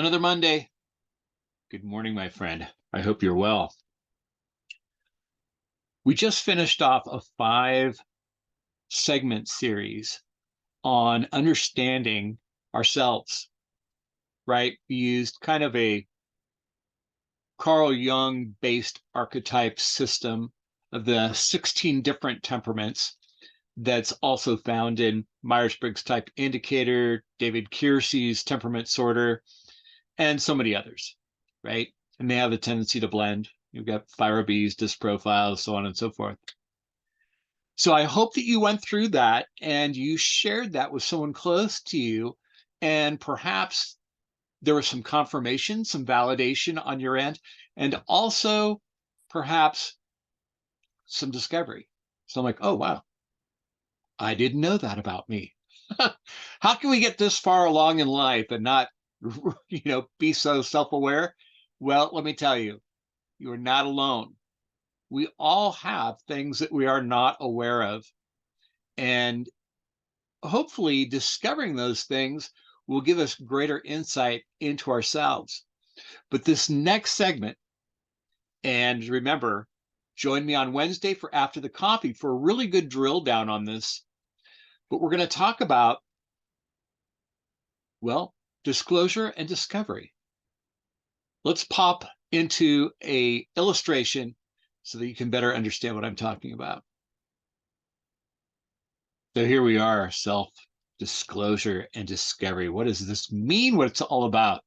Another Monday. Good morning, my friend. I hope you're well. We just finished off a 5 segment series on understanding ourselves, right? We used kind of a Carl Jung based archetype system of the 16 different temperaments that's also found in Myers-Briggs Type Indicator, David Keirsey's temperament sorter, and so many others, right? And they have a tendency to blend. You've got Fire-B's, disc profiles, so on and so forth. So I hope that you went through that and you shared that with someone close to you, and perhaps there was some confirmation, some validation on your end, and also perhaps some discovery. So I'm like, oh, wow, I didn't know that about me. How can we get this far along in life and not, be so self-aware? Well, let me tell you, you are not alone. We all have things that we are not aware of. And hopefully, discovering those things will give us greater insight into ourselves. But this next segment, and remember, join me on Wednesday for After the Coffee for a really good drill down on this. But we're going to talk about, well, disclosure and discovery. Let's pop into a illustration so that you can better understand what I'm talking about. So here we are, self-disclosure and discovery. What does this mean? What it's all about?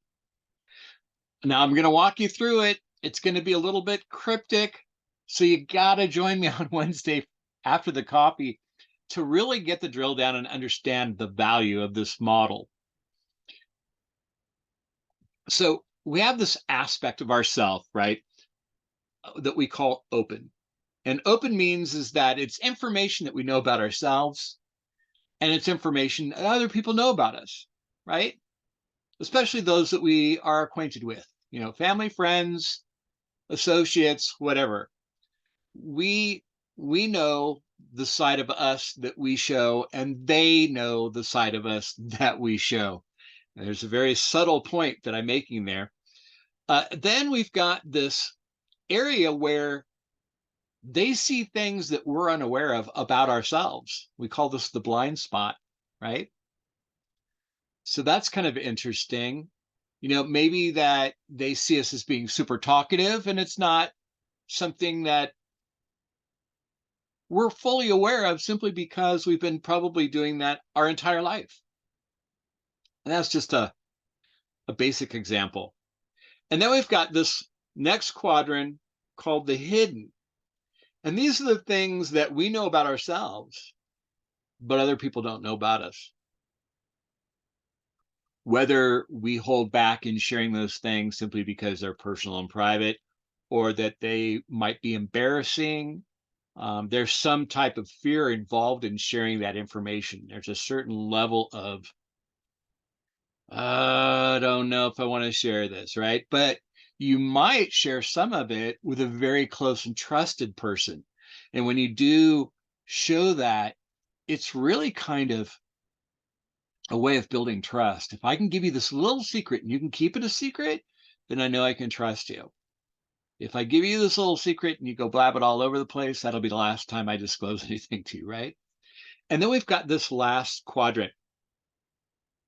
Now I'm going to walk you through it. It's going to be a little bit cryptic, so you got to join me on Wednesday after the coffee to really get the drill down and understand the value of this model. So we have this aspect of ourself, right, that we call open. And open means is that it's information that we know about ourselves, and it's information that other people know about us, right? Especially those that we are acquainted with, family, friends, associates, whatever. We know the side of us that we show, and they know the side of us that we show. And there's a very subtle point that I'm making there. Then we've got this area where they see things that we're unaware of about ourselves. We call this the blind spot, right? So that's kind of interesting. Maybe that they see us as being super talkative, and it's not something that we're fully aware of simply because we've been probably doing that our entire life. And that's just a basic example. And then we've got this next quadrant called the hidden. And these are the things that we know about ourselves, but other people don't know about us. Whether we hold back in sharing those things simply because they're personal and private, or that they might be embarrassing. There's some type of fear involved in sharing that information. There's a certain level of, I don't know if I want to share this, right? But you might share some of it with a very close and trusted person. And when you do show that, it's really kind of a way of building trust. If I can give you this little secret and you can keep it a secret, then I know I can trust you. If I give you this little secret and you go blab it all over the place, that'll be the last time I disclose anything to you, right? And then we've got this last quadrant,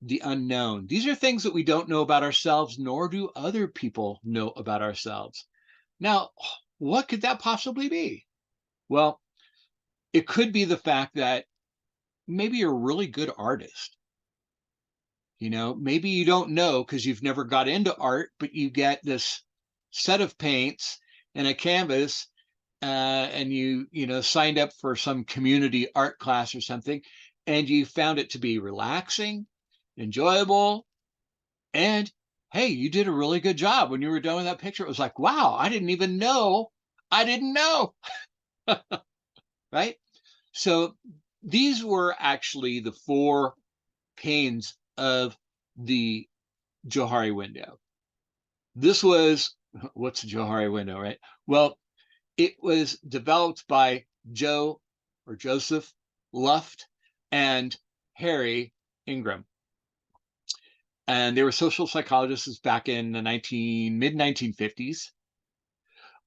the unknown. These are things that we don't know about ourselves, nor do other people know about ourselves. Now, what could that possibly be? Well, it could be the fact that maybe you're a really good artist. Maybe you don't know because you've never got into art, but you get this set of paints and a canvas, and you signed up for some community art class or something, and you found it to be relaxing, enjoyable, and hey, you did a really good job when you were done with that picture. It was like, wow, I didn't even know I didn't know. Right? So these were actually the 4 panes of the Johari window. This was, what's a Johari window, right? Well, it was developed by Joseph Luft and Harry Ingram. and they were social psychologists back in the 19 mid 1950s.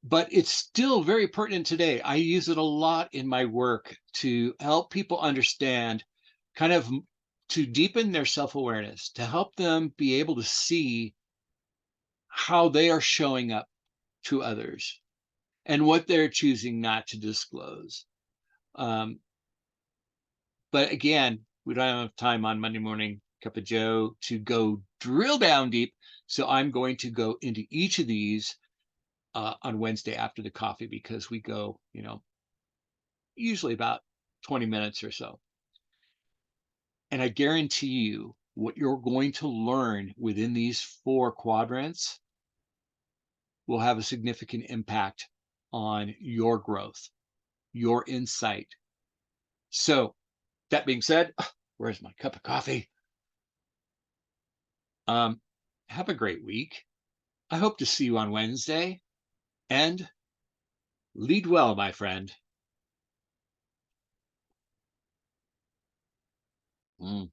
But it's still very pertinent today. I use it a lot in my work to help people understand, kind of to deepen their self-awareness, to help them be able to see how they are showing up to others and what they're choosing not to disclose. Um, but again, we don't have time on Monday morning cup of Joe to go drill down deep. So I'm going to go into each of these on Wednesday after the coffee, because we go, usually about 20 minutes or so. And I guarantee you, what you're going to learn within these four quadrants will have a significant impact on your growth, your insight. So, that being said, where's my cup of coffee? Um, have a great week. I hope to see you on Wednesday, and lead well, my friend. Mm.